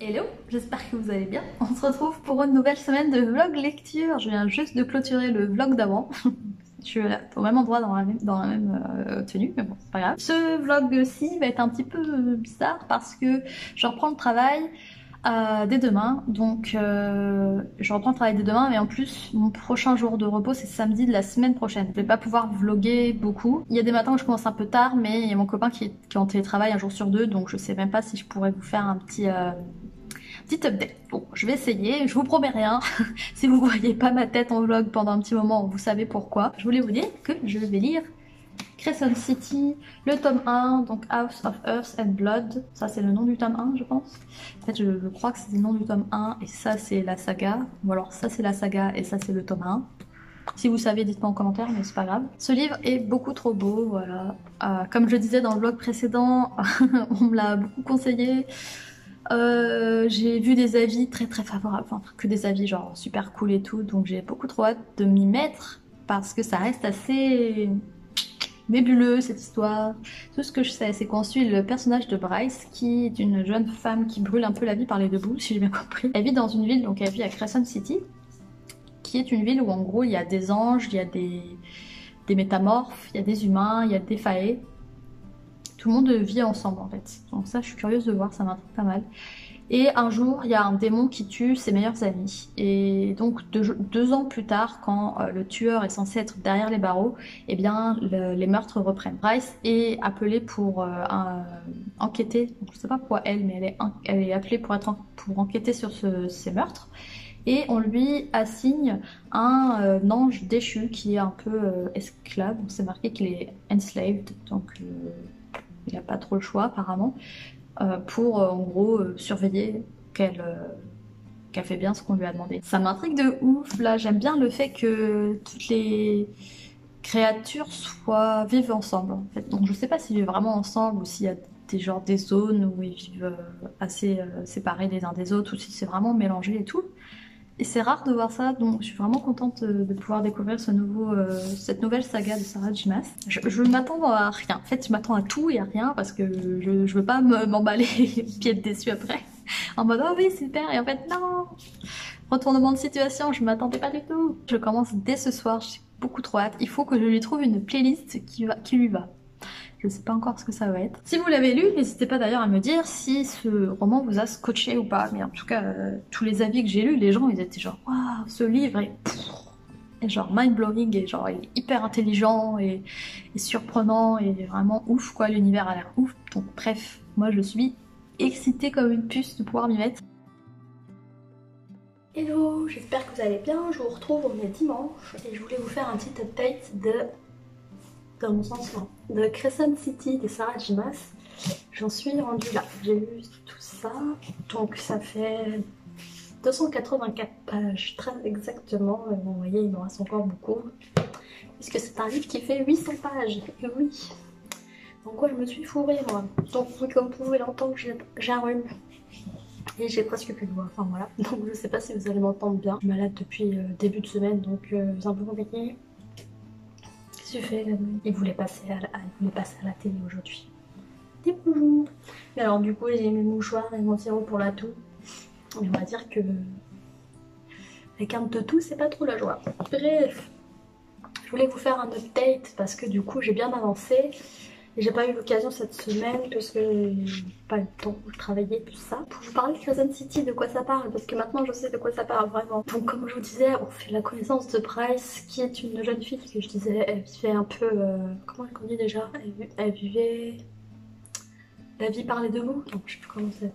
Hello, j'espère que vous allez bien. On se retrouve pour une nouvelle semaine de vlog lecture. Je viens juste de clôturer le vlog d'avant. Je suis là, au même endroit dans la même tenue, mais bon, c'est pas grave. Ce vlog-ci va être un petit peu bizarre parce que je reprends le travail dès demain. Donc je reprends le travail dès demain, mais en plus mon prochain jour de repos c'est samedi de la semaine prochaine. Je vais pas pouvoir vlogger beaucoup. Il y a des matins où je commence un peu tard, mais il y a mon copain qui est en télétravail un jour sur deux, donc je sais même pas si je pourrais vous faire un petit update. Bon, je vais essayer, je vous promets rien. Si vous voyez pas ma tête en vlog pendant un petit moment, vous savez pourquoi. Je voulais vous dire que je vais lire Crescent City, le tome 1, donc House of Earth and Blood. Ça c'est le nom du tome 1 je pense. En fait je crois que c'est le nom du tome 1 et ça c'est la saga. Ou alors ça c'est la saga et ça c'est le tome 1. Si vous savez, dites-moi en commentaire, mais c'est pas grave. Ce livre est beaucoup trop beau, voilà. Comme je disais dans le vlog précédent, on me l'a beaucoup conseillé. J'ai vu des avis très favorables, enfin que des avis genre super cool et tout, donc j'ai beaucoup trop hâte de m'y mettre parce que ça reste assez nébuleux cette histoire. Tout ce que je sais c'est qu'on suit le personnage de Bryce qui est une jeune femme qui brûle un peu la vie par les deux bouts si j'ai bien compris. Elle vit dans une ville, donc elle vit à Crescent City, qui est une ville où en gros il y a des anges, il y a des métamorphes, il y a des humains, il y a des faées. Tout le monde vit ensemble en fait. Donc ça je suis curieuse de voir, ça m'intrigue pas mal. Et un jour il y a un démon qui tue ses meilleurs amis. Et donc deux ans plus tard, quand le tueur est censé être derrière les barreaux, eh bien les meurtres reprennent. Bryce est appelée pour enquêter, donc, je sais pas pourquoi elle, mais elle est appelée pour enquêter sur ces meurtres. Et on lui assigne un ange déchu qui est un peu esclave. C'est marqué qu'il est enslaved, donc il n'a pas trop le choix apparemment, pour en gros surveiller qu'elle fait bien ce qu'on lui a demandé. Ça m'intrigue de ouf, là j'aime bien le fait que toutes les créatures vivent ensemble en fait. Donc je sais pas s'ils vivent vraiment ensemble ou s'il y a des zones où ils vivent assez séparés les uns des autres ou si c'est vraiment mélangé et tout. Et c'est rare de voir ça, donc je suis vraiment contente de pouvoir découvrir cette nouvelle saga de Sarah J. Maas. Je m'attends à rien. En fait, je m'attends à tout et à rien parce que je veux pas m'emballer puis être déçue après. En mode oh oui super et en fait non. Retournement de situation, je m'attendais pas du tout. Je commence dès ce soir, j'ai beaucoup trop hâte. Il faut que je lui trouve une playlist qui lui va. Je sais pas encore ce que ça va être. Si vous l'avez lu, n'hésitez pas d'ailleurs à me dire si ce roman vous a scotché ou pas. Mais en tout cas, tous les avis que j'ai lus, les gens ils étaient genre waouh, ce livre est genre mind-blowing et genre il est hyper intelligent et surprenant et vraiment ouf quoi, l'univers a l'air ouf. Donc bref, moi je suis excitée comme une puce de pouvoir m'y mettre. Hello, j'espère que vous allez bien, je vous retrouve, on est dimanche et je voulais vous faire un petit update dans mon sens là, de Crescent City de Sarah J. Maas. J'en suis rendue là, j'ai lu tout ça, donc ça fait 284 pages, très exactement, vous voyez il me reste encore beaucoup, puisque c'est un livre qui fait 800 pages, et oui. Donc ouais, je me suis fourrée moi, donc comme vous pouvez l'entendre, j'ai un rhume. Et j'ai presque plus de voix, enfin voilà, donc je sais pas si vous allez m'entendre bien. Je suis malade depuis début de semaine, donc c'est un peu compliqué. Il voulait passer à la télé aujourd'hui. Dis bonjour. Mais alors du coup j'ai mes mouchoirs et mon sirop pour la toux. Et on va dire que avec un de toux c'est pas trop la joie. Bref, je voulais vous faire un update parce que du coup j'ai bien avancé. J'ai pas eu l'occasion cette semaine parce que j'ai pas eu le temps de travailler tout ça. Pour vous parler de Crescent City, de quoi ça parle, parce que maintenant je sais de quoi ça parle vraiment. Donc comme je vous disais, on fait la connaissance de Bryce, qui est une jeune fille que je disais, elle vivait un peu... comment elle dit déjà, elle vivait la vie par les deux bouts. Donc je sais plus comment c'est.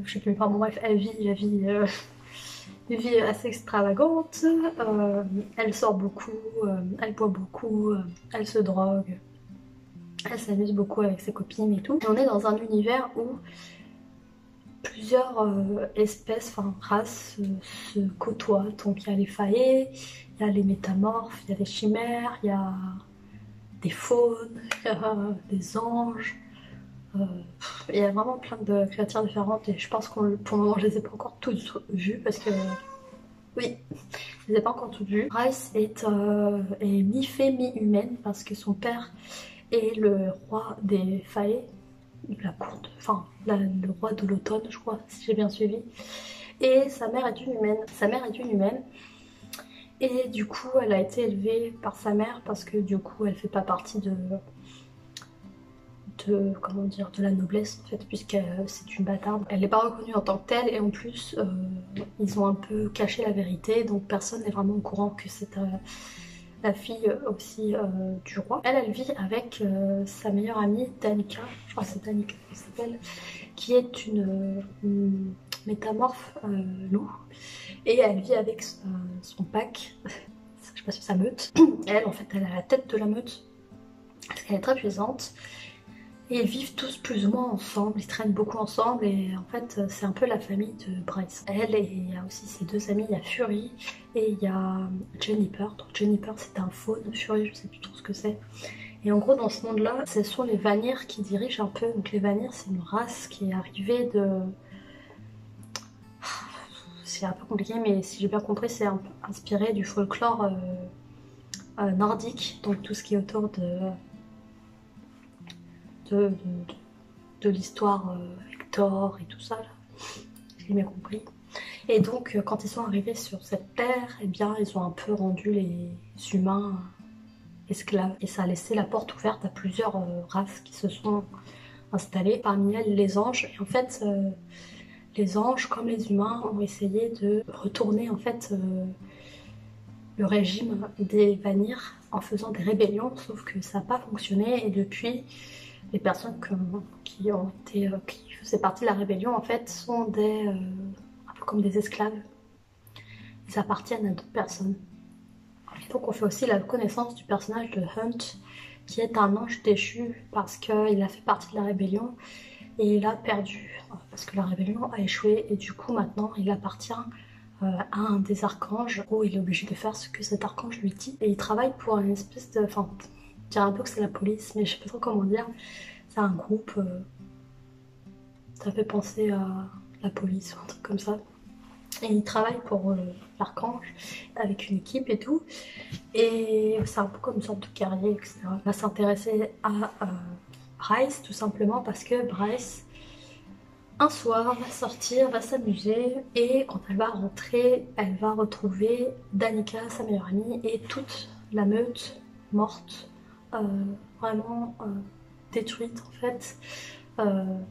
Je sais plus, enfin bon bref, elle vit la vie... Une vie assez extravagante, elle sort beaucoup, elle boit beaucoup, elle se drogue. Elle s'amuse beaucoup avec ses copines et tout. Et on est dans un univers où plusieurs espèces, enfin races se côtoient. Donc il y a les faées, il y a les métamorphes, il y a les chimères, il y a des faunes, il y a des anges. Il y a vraiment plein de créatures différentes et je pense que pour le moment je les ai pas encore toutes vues parce que... Oui, je les ai pas encore toutes vues. Bryce est mi-fée, mi-humaine parce que son père est le roi des faées la cour de... Enfin, le roi de l'automne, je crois, si j'ai bien suivi. Et sa mère est une humaine. Sa mère est une humaine. Et du coup, elle a été élevée par sa mère parce que du coup, elle fait pas partie de comment dire, de la noblesse en fait, puisque c'est une bâtarde. Elle n'est pas reconnue en tant que telle et en plus, ils ont un peu caché la vérité, donc personne n'est vraiment au courant que c'est la fille aussi du roi. Elle vit avec sa meilleure amie Danica, je crois que c'est Danica qui s'appelle, qui est une métamorphe loup. Et elle vit avec son pack, je sais pas si sa meute. Elle, en fait, elle a la tête de la meute, parce qu'elle est très puissante. Et ils vivent tous plus ou moins ensemble, ils traînent beaucoup ensemble et en fait c'est un peu la famille de Bryce. Elle et il y a aussi ses deux amis, il y a Fury et il y a Juniper. Donc Juniper c'est un faune, Fury je sais plus trop ce que c'est. Et en gros dans ce monde là, ce sont les Vanir qui dirigent un peu. Donc les Vanir c'est une race qui est arrivée de... C'est un peu compliqué mais si j'ai bien compris c'est un peu inspiré du folklore nordique. Donc tout ce qui est autour de l'histoire avec Thor et tout ça là, j'ai bien compris. Et donc quand ils sont arrivés sur cette terre, eh bien ils ont un peu rendu les humains esclaves et ça a laissé la porte ouverte à plusieurs races qui se sont installées, parmi elles les anges. Et en fait les anges comme les humains ont essayé de retourner en fait le régime des Vanir en faisant des rébellions, sauf que ça n'a pas fonctionné et depuis les personnes qui faisaient partie de la rébellion en fait sont un peu comme des esclaves. Ils appartiennent à d'autres personnes. Et donc on fait aussi la connaissance du personnage de Hunt qui est un ange déchu parce qu'il a fait partie de la rébellion et il a perdu parce que la rébellion a échoué et du coup maintenant il appartient à un des archanges où il est obligé de faire ce que cet archange lui dit et il travaille pour une espèce de... Enfin, je dirais un peu que c'est la police mais je sais pas trop comment dire. C'est un groupe, ça fait penser à la police ou un truc comme ça. Et il travaille pour l'archange avec une équipe et tout. Et c'est un peu comme une sorte de guerrier, etc. Il va s'intéresser à Bryce tout simplement parce que Bryce, un soir, va sortir, va s'amuser et quand elle va rentrer, elle va retrouver Danica, sa meilleure amie, et toute la meute morte, vraiment détruite en fait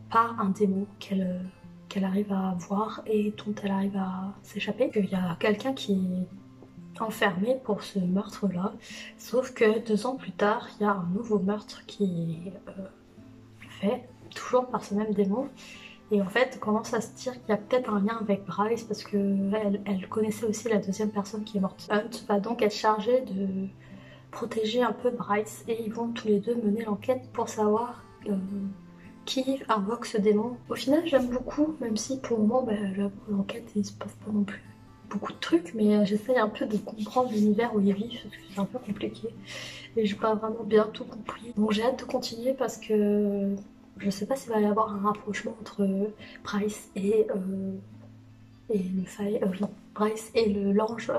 par un démon qu'elle arrive à voir et dont elle arrive à s'échapper. Il y a quelqu'un qui est enfermé pour ce meurtre là, sauf que 2 ans plus tard il y a un nouveau meurtre qui est fait, toujours par ce même démon. Et en fait, on commence à se dire qu'il y a peut-être un lien avec Bryce parce qu'elle connaissait aussi la deuxième personne qui est morte. Hunt va donc être chargé de protéger un peu Bryce et ils vont tous les deux mener l'enquête pour savoir qui invoque ce démon. Au final j'aime beaucoup, même si pour moi l'enquête il se passe pas non plus beaucoup de trucs, mais j'essaye un peu de comprendre l'univers où ils vivent parce que c'est un peu compliqué et j'ai pas vraiment bien tout compris. Donc j'ai hâte de continuer parce que je sais pas s'il va y avoir un rapprochement entre Bryce et Bryce et l'ange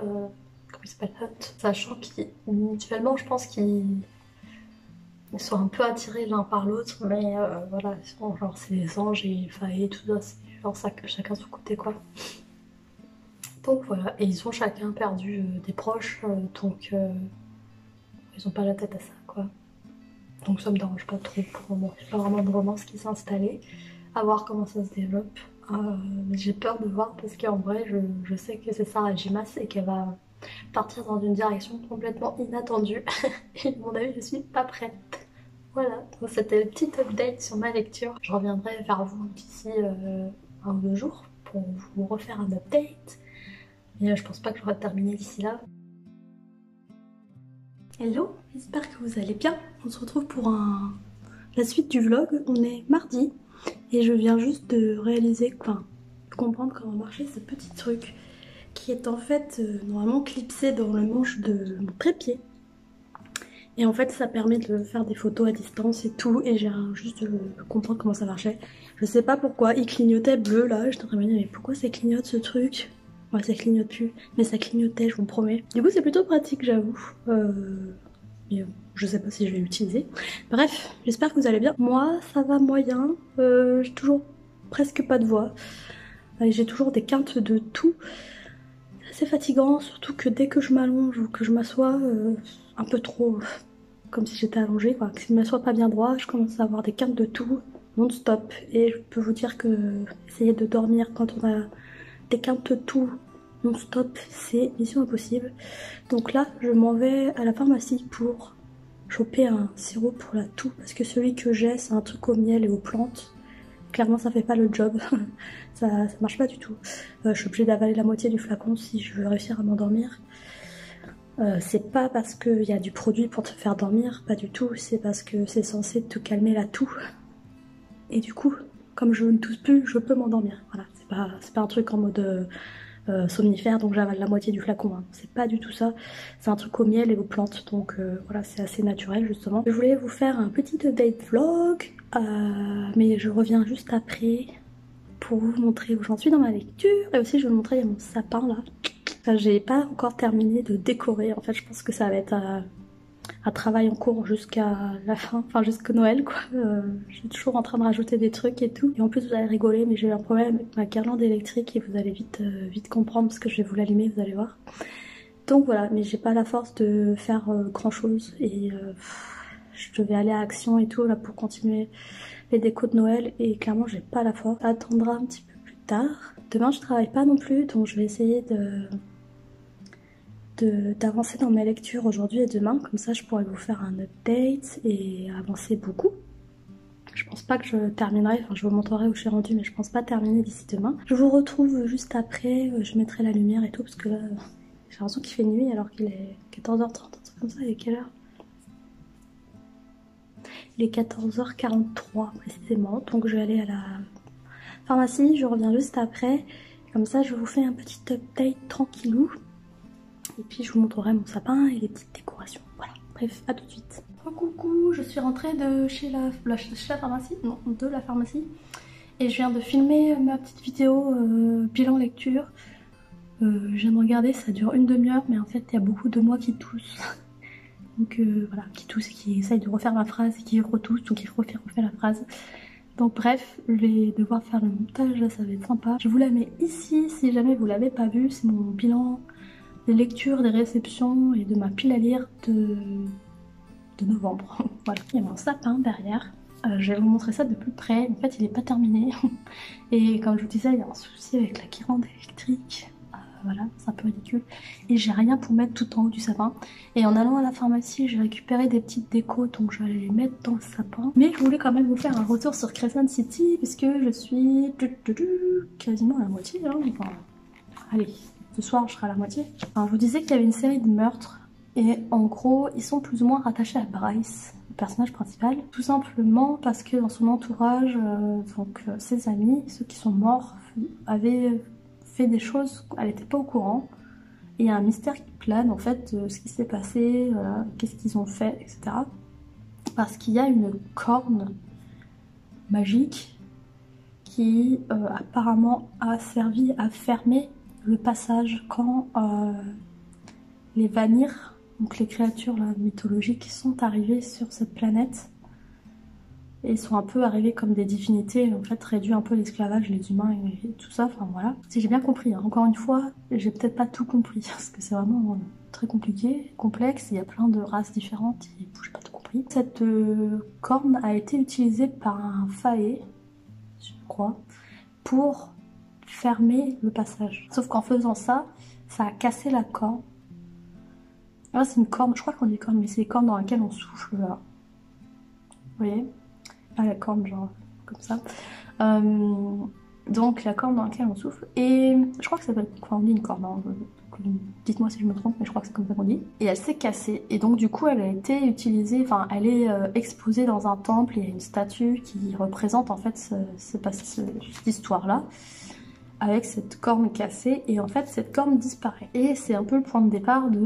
comment il s'appelle, Hunt, sachant qu'individuellement je pense qu'ils sont un peu attirés l'un par l'autre, mais voilà, genre c'est les anges et Faye et tout ça, c'est genre ça, chacun son côté quoi. Donc voilà, et ils ont chacun perdu des proches, donc ils ont pas la tête à ça quoi. Donc ça me dérange pas trop pour moi, c'est pas vraiment de romance qui s'est installée, à voir comment ça se développe. Mais j'ai peur de voir parce qu'en vrai je sais que c'est Sarah Jimas et qu'elle va partir dans une direction complètement inattendue et à mon avis je suis pas prête. Voilà, donc c'était le petit update sur ma lecture. Je reviendrai vers vous d'ici 1 ou 2 jours pour vous refaire un update. Mais je pense pas que j'aurai terminé d'ici là. Hello, j'espère que vous allez bien. On se retrouve pour la suite du vlog. On est mardi et je viens juste de réaliser, de comprendre comment marchait ce petit truc qui est en fait normalement clipsé dans le manche de mon trépied. Et en fait ça permet de faire des photos à distance et tout, et j'ai juste de comprendre comment ça marchait. Je sais pas pourquoi, il clignotait bleu là, j'étais en train de me dire mais pourquoi ça clignote ce truc? Ouais ça clignote plus, mais ça clignotait je vous promets. Du coup c'est plutôt pratique j'avoue. Mais mais je sais pas si je vais l'utiliser. Bref, j'espère que vous allez bien. Moi, ça va moyen, j'ai toujours presque pas de voix. J'ai toujours des quintes de tout. C'est fatigant, surtout que dès que je m'allonge ou que je m'assois, un peu trop, comme si j'étais allongée, quoi. Que si je m'assois pas bien droit, je commence à avoir des quintes de tout non-stop. Et je peux vous dire que essayer de dormir quand on a des quintes de tout non-stop, c'est mission impossible. Donc là, je m'en vais à la pharmacie pour choper un sirop pour la toux, parce que celui que j'ai, c'est un truc au miel et aux plantes. Clairement, ça fait pas le job. ça marche pas du tout. Je suis obligée d'avaler la moitié du flacon si je veux réussir à m'endormir. C'est pas parce qu'il y a du produit pour te faire dormir, pas du tout. C'est parce que c'est censé te calmer la toux. Et du coup, comme je ne tousse plus, je peux m'endormir. Voilà, c'est pas un truc en mode somnifère, donc j'avale la moitié du flacon. Hein. C'est pas du tout ça. C'est un truc au miel et aux plantes, donc voilà, c'est assez naturel justement. Je voulais vous faire un petit update vlog, mais je reviens juste après pour vous montrer où j'en suis dans ma lecture. Et aussi, je vais vous montrer mon sapin là. Enfin, j'ai pas encore terminé de décorer. En fait, je pense que ça va être un travail en cours jusqu'à la fin, enfin jusqu'à Noël quoi. Je suis toujours en train de rajouter des trucs et tout. Et en plus vous allez rigoler, mais j'ai eu un problème avec ma guirlande électrique et vous allez vite comprendre parce que je vais vous l'allumer, vous allez voir. Donc voilà, mais j'ai pas la force de faire grand chose et je devais aller à Action et tout là pour continuer les décos de Noël et clairement j'ai pas la force. Ça attendra un petit peu plus tard. Demain je travaille pas non plus, donc je vais essayer d'avancer dans mes lectures aujourd'hui et demain, comme ça je pourrais vous faire un update et avancer beaucoup. Je pense pas que je terminerai, enfin je vous montrerai où je suis rendue, mais je pense pas terminer d'ici demain. Je vous retrouve juste après, je mettrai la lumière et tout, parce que là j'ai l'impression qu'il fait nuit alors qu'il est 14h30, un truc comme ça. Il est quelle heure? Il est 14h43 précisément, donc je vais aller à la pharmacie, je reviens juste après, comme ça je vous fais un petit update tranquillou. Et puis je vous montrerai mon sapin et les petites décorations. Voilà, bref, à tout de suite. Oh, coucou, je suis rentrée de chez la pharmacie, non, de la pharmacie. Et je viens de filmer ma petite vidéo bilan lecture. Je viens de regarder, ça dure une demi-heure, mais en fait il y a beaucoup de moi qui toussent. Donc voilà, qui tousse et qui essaye de refaire ma phrase et qui retousse, donc il refait la phrase. Donc bref, je vais devoir faire le montage, là ça va être sympa. Je vous la mets ici si jamais vous l'avez pas vu, c'est mon bilan des lectures, des réceptions et de ma pile à lire de novembre. Voilà, il y a mon sapin derrière. Je vais vous montrer ça de plus près. En fait, il n'est pas terminé. Et comme je vous disais, il y a un souci avec la guirlande électrique. Voilà, c'est un peu ridicule. Et j'ai rien pour mettre tout en haut du sapin. Et en allant à la pharmacie, j'ai récupéré des petites décos, donc je vais aller les mettre dans le sapin. Mais je voulais quand même vous faire un retour sur Crescent City, puisque je suis quasiment à la moitié. Hein. Enfin, allez. Ce soir, je serai à la moitié. Alors, je vous disais qu'il y avait une série de meurtres. Et en gros, ils sont plus ou moins rattachés à Bryce, le personnage principal. Tout simplement parce que dans son entourage, ses amis, ceux qui sont morts, avaient fait des choses, elle n'était pas au courant. Et il y a un mystère qui plane, en fait, ce qui s'est passé, qu'est-ce qu'ils ont fait, etc. Parce qu'il y a une corne magique qui apparemment a servi à fermer le passage quand les Vanir, donc les créatures là, mythologiques, sont arrivées sur cette planète et sont un peu arrivées comme des divinités, en fait réduit un peu l'esclavage, les humains et tout ça, enfin voilà. Si j'ai bien compris, hein. Encore une fois, j'ai peut-être pas tout compris parce que c'est vraiment très compliqué, complexe, il y a plein de races différentes et j'ai pas tout compris. Cette corne a été utilisée par un fae, je crois, pour fermer le passage. Sauf qu'en faisant ça, ça a cassé la corne. Là c'est une corne, je crois qu'on dit corne, mais c'est les cornes dans lesquelles on souffle là. Vous voyez? Pas la corne genre comme ça. Donc la corne dans laquelle on souffle. Et je crois que ça s'appelle, enfin on dit une corne, hein. Dites-moi si je me trompe, mais je crois que c'est comme ça qu'on dit. Et elle s'est cassée. Et donc du coup elle a été utilisée, enfin elle est exposée dans un temple. Il y a une statue qui représente en fait cette histoire-là. Avec cette corne cassée, et en fait cette corne disparaît. Et c'est un peu le point de départ des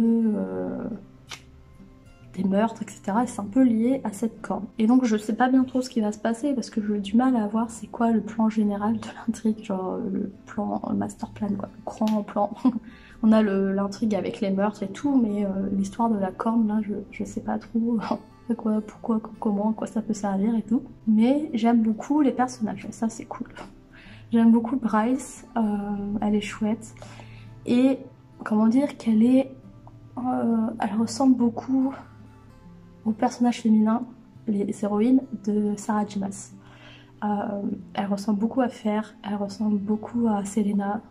meurtres, etc. Et c'est un peu lié à cette corne. Et donc je sais pas bien trop ce qui va se passer, parce que j'ai du mal à voir c'est quoi le plan général de l'intrigue, genre le plan, le master plan quoi, le grand plan. On a l'intrigue avec les meurtres et tout, mais l'histoire de la corne là, je sais pas trop quoi, pourquoi, comment, à quoi ça peut servir et tout. Mais j'aime beaucoup les personnages, et ça c'est cool. J'aime beaucoup Bryce, elle est chouette. Et comment dire qu'elle est... elle ressemble beaucoup aux personnages féminins, les héroïnes de Sarah J. Maas. Elle ressemble beaucoup à Fer, elle ressemble beaucoup à Selena,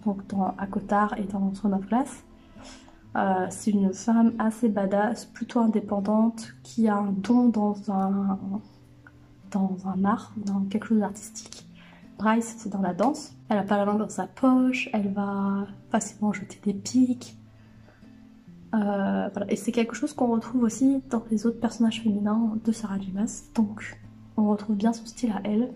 donc à Cotard et dans Son of Glass. C'est une femme assez badass, plutôt indépendante, qui a un don dans un art, dans quelque chose d'artistique. Bryce, c'est dans la danse. Elle a pas la langue dans sa poche, elle va facilement jeter des pics. Voilà. Et c'est quelque chose qu'on retrouve aussi dans les autres personnages féminins de Sarah J. Maas. Donc on retrouve bien son style à elle.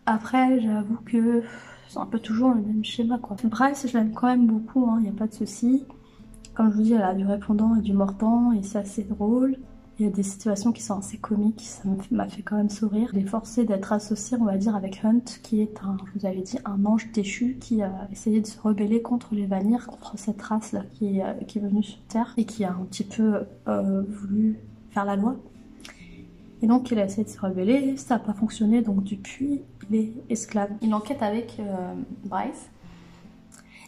Après, j'avoue que c'est un peu toujours le même schéma quoi. Bryce, je l'aime quand même beaucoup, hein, y a pas de souci. Comme je vous dis, elle a du répondant et du mordant et c'est assez drôle. Il y a des situations qui sont assez comiques, ça m'a fait quand même sourire. Elle est forcée d'être associée, on va dire, avec Hunt, qui est je vous avais dit, un ange déchu qui a essayé de se rebeller contre les Vanir, contre cette race-là qui est venue sur Terre et qui a un petit peu voulu faire la loi. Et donc il a essayé de se rebeller, ça n'a pas fonctionné, donc depuis il est esclave. Il enquête avec Bryce.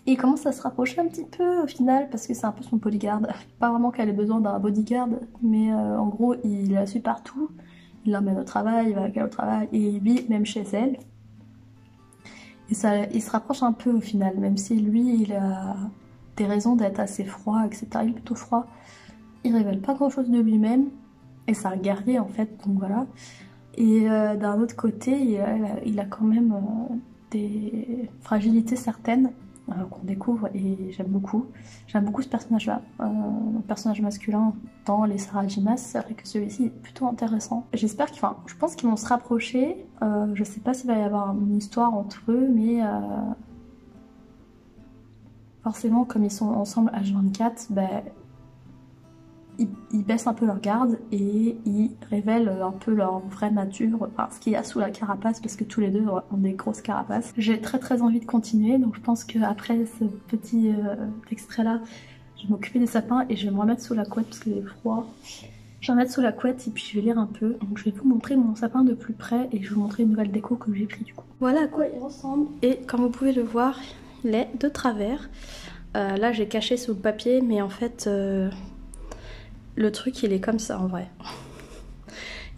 Et il commence à se rapprocher un petit peu au final parce que c'est un peu son bodyguard. Pas vraiment qu'elle ait besoin d'un bodyguard, mais en gros il la suit partout. Il l'emmène au travail, il va avec elle au travail et il vit même chez elle. Et il se rapproche un peu au final, même si lui il a des raisons d'être assez froid, etc. Il est plutôt froid. Il révèle pas grand chose de lui-même et c'est un guerrier en fait, donc voilà. Et d'un autre côté il a quand même des fragilités certaines. Qu'on découvre et j'aime beaucoup. J'aime beaucoup ce personnage-là, un personnage masculin dans les Sarah J. Maas. C'est vrai que celui-ci est plutôt intéressant. J'espère je pense qu'ils vont se rapprocher. Je sais pas s'il va y avoir une histoire entre eux, mais forcément, comme ils sont ensemble H24, ils baissent un peu leur garde et ils révèlent un peu leur vraie nature, enfin, ce qu'il y a sous la carapace, parce que tous les deux ont des grosses carapaces. J'ai très envie de continuer, donc je pense qu'après ce petit extrait là, je vais m'occuper des sapins et je vais me remettre sous la couette parce qu'il est froid. Je vais me mettre sous la couette et puis je vais lire un peu. Donc je vais vous montrer mon sapin de plus près et je vais vous montrer une nouvelle déco que j'ai pris du coup. Voilà à quoi il ressemble et comme vous pouvez le voir, il est de travers. Là j'ai caché sous le papier mais en fait... le truc il est comme ça en vrai.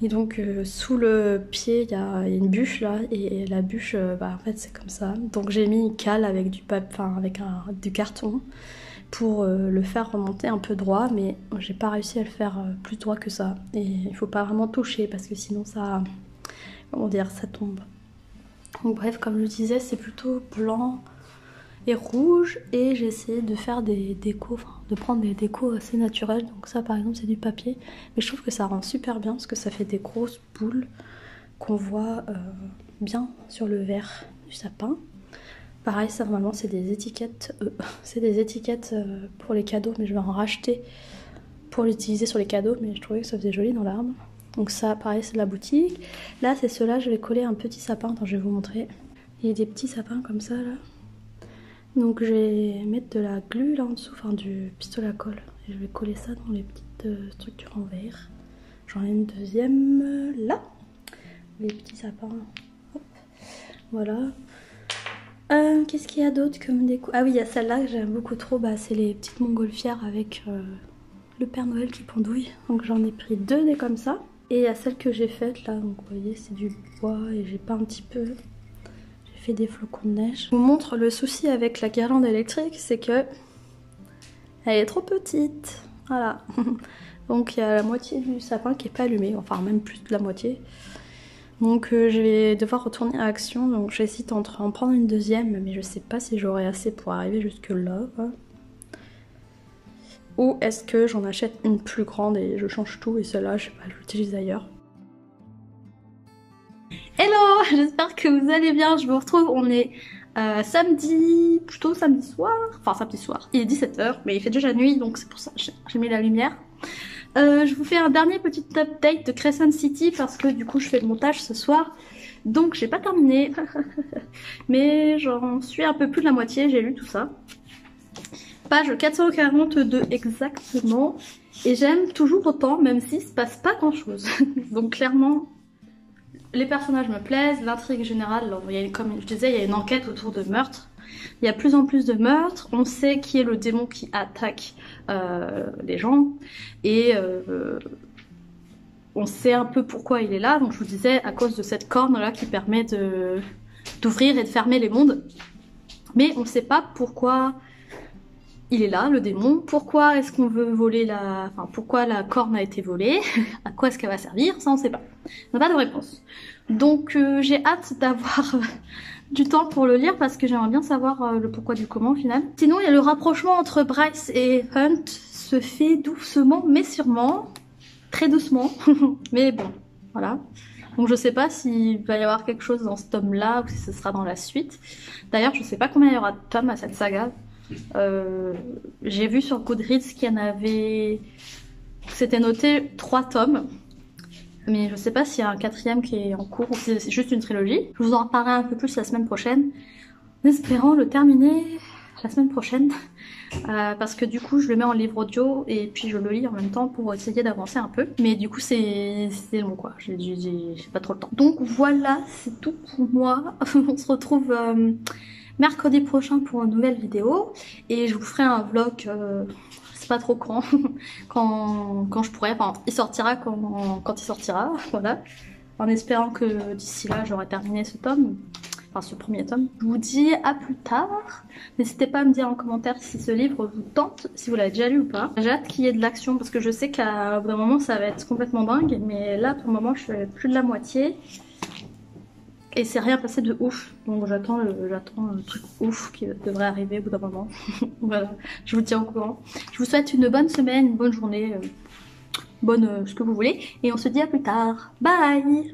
Et donc sous le pied il y a une bûche là et la bûche en fait c'est comme ça. Donc j'ai mis une cale avec du du carton pour le faire remonter un peu droit, mais j'ai pas réussi à le faire plus droit que ça. Et il faut pas vraiment toucher parce que sinon ça, comment dire, ça tombe. Donc bref, comme je disais, c'est plutôt blanc et rouge et j'ai essayé de faire des décos, de prendre des décos assez naturelles. Donc ça par exemple c'est du papier, mais je trouve que ça rend super bien parce que ça fait des grosses boules qu'on voit bien sur le verre du sapin. Pareil, ça normalement c'est des étiquettes, pour les cadeaux, mais je vais en racheter pour l'utiliser sur les cadeaux, mais je trouvais que ça faisait joli dans l'arbre. Donc ça pareil c'est de la boutique. Là c'est ceux-là, je vais coller un petit sapin, attends je vais vous montrer. Il y a des petits sapins comme ça là. Donc je vais mettre de la glu là en dessous, enfin du pistolet à colle. Et je vais coller ça dans les petites structures en verre. J'en ai une deuxième là. Les petits sapins. Hop. Voilà. Qu'est-ce qu'il y a d'autre comme déco? Ah oui, il y a celle-là que j'aime beaucoup trop. C'est les petites montgolfières avec le Père Noël qui pendouille. Donc j'en ai pris deux des comme ça. Et il y a celle que j'ai faite là. Donc vous voyez, c'est du bois et j'ai peint un petit peu. Fait des flocons de neige. Je vous montre le souci avec la guirlande électrique, c'est que elle est trop petite. Voilà. Donc il y a la moitié du sapin qui est pas allumé, enfin même plus de la moitié. Donc je vais devoir retourner à Action, donc j'hésite entre en prendre une deuxième, mais je sais pas si j'aurai assez pour arriver jusque là. Ou est-ce que j'en achète une plus grande et je change tout et celle-là, je sais pas, je l'utilise ailleurs. Hello, j'espère que vous allez bien, je vous retrouve, on est plutôt samedi soir, il est 17 h mais il fait déjà nuit donc c'est pour ça que j'ai mis la lumière. Je vous fais un dernier petit update de Crescent City parce que du coup je fais le montage ce soir, donc j'ai pas terminé, mais j'en suis un peu plus de la moitié, j'ai lu tout ça. Page 442 exactement. Et j'aime toujours autant, même s'il se passe pas grand chose. Donc clairement, les personnages me plaisent, l'intrigue générale, comme je disais, il y a une enquête autour de meurtres. Il y a plus en plus de meurtres, on sait qui est le démon qui attaque les gens. Et on sait un peu pourquoi il est là. Donc je vous disais, à cause de cette corne là qui permet d'ouvrir et de fermer les mondes. Mais on ne sait pas pourquoi il est là, le démon. Pourquoi est-ce qu'on veut voler Enfin, pourquoi la corne a été volée? À quoi est-ce qu'elle va servir? Ça, on ne sait pas. On n'a pas de réponse. Donc j'ai hâte d'avoir du temps pour le lire parce que j'aimerais bien savoir le pourquoi du comment au final. Sinon, il y a le rapprochement entre Bryce et Hunt se fait doucement mais sûrement. Très doucement. Mais bon, voilà. Donc je sais pas s'il va y avoir quelque chose dans ce tome-là ou si ce sera dans la suite. D'ailleurs, je sais pas combien il y aura de tomes à cette saga. J'ai vu sur Goodreads qu'il y en avait... C'était noté 3 tomes. Mais je sais pas s'il y a un 4e qui est en cours ou si c'est juste une trilogie. Je vous en reparlerai un peu plus la semaine prochaine. En espérant le terminer la semaine prochaine. Parce que du coup je le mets en livre audio et puis je le lis en même temps pour essayer d'avancer un peu. Mais du coup c'est long quoi, j'ai pas trop le temps. Donc voilà, c'est tout pour moi. On se retrouve mercredi prochain pour une nouvelle vidéo. Et je vous ferai un vlog, je sais pas trop quand je pourrai, enfin il sortira quand il sortira, voilà. En espérant que d'ici là j'aurai terminé ce tome. Enfin ce premier tome. Je vous dis à plus tard. N'hésitez pas à me dire en commentaire si ce livre vous tente, si vous l'avez déjà lu ou pas. J'ai hâte qu'il y ait de l'action parce que je sais qu'à bout d'un moment ça va être complètement dingue. Mais là pour le moment je fais plus de la moitié. Et c'est rien passé de ouf. Donc j'attends un truc ouf qui devrait arriver au bout d'un moment. Voilà, je vous tiens au courant. Je vous souhaite une bonne semaine, une bonne journée, ce que vous voulez. Et on se dit à plus tard. Bye!